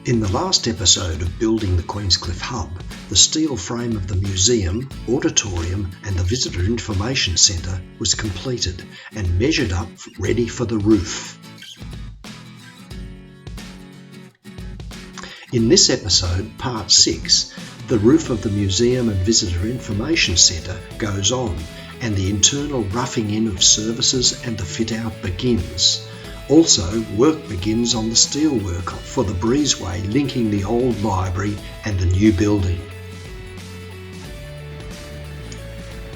In the last episode of building the Queenscliffe HUB, the steel frame of the museum, auditorium and the Visitor Information Centre was completed and measured up ready for the roof. In this episode, part 6, the roof of the Museum and Visitor Information Centre goes on and the internal roughing in of services and the fit-out begins. Also, work begins on the steelwork for the breezeway linking the old library and the new building.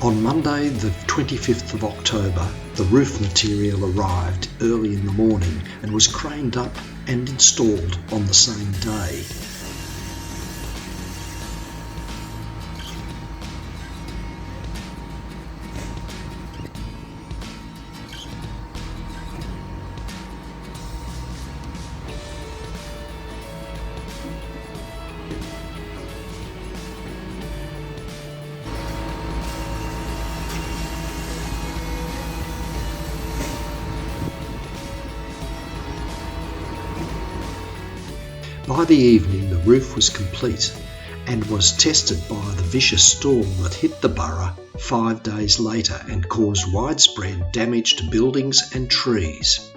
On Monday the 25th of October, the roof material arrived early in the morning and was craned up and installed on the same day. By the evening the roof was complete and was tested by the vicious storm that hit the borough 5 days later and caused widespread damage to buildings and trees.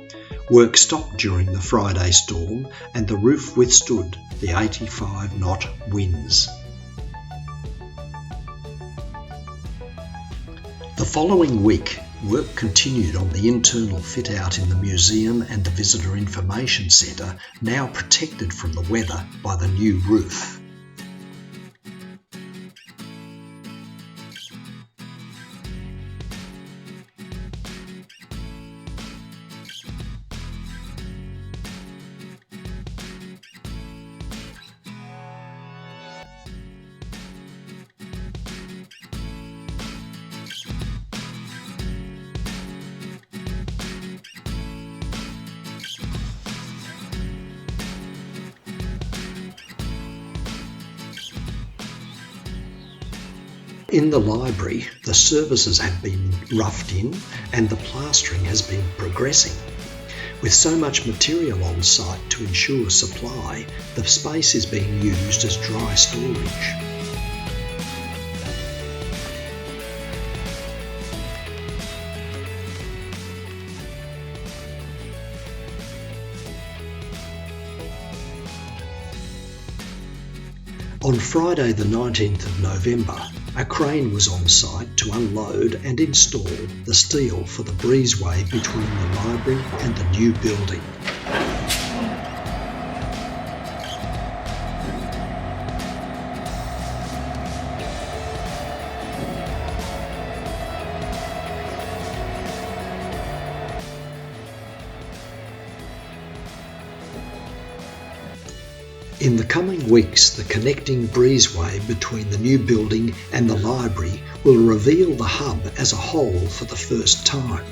Work stopped during the Friday storm and the roof withstood the 85-knot winds. The following week, work continued on the internal fit-out in the museum and the Visitor Information Centre, now protected from the weather by the new roof. In the library, the services have been roughed in and the plastering has been progressing. With so much material on site to ensure supply, the space is being used as dry storage. On Friday the 19th of November, a crane was on site to unload and install the steel for the breezeway between the library and the new building. In the coming weeks, the connecting breezeway between the new building and the library will reveal the hub as a whole for the first time.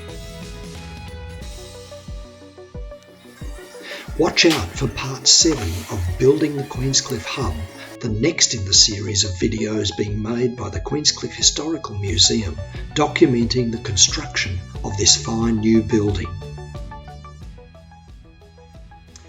Watch out for part 7 of Building the Queenscliffe HUB, the next in the series of videos being made by the Queenscliffe Historical Museum documenting the construction of this fine new building.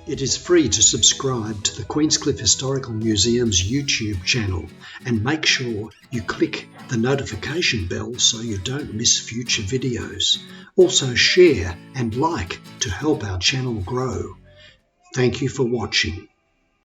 It is free to subscribe to the Queenscliffe Historical Museum's YouTube channel and make sure you click the notification bell so you don't miss future videos. Also share and like to help our channel grow. Thank you for watching.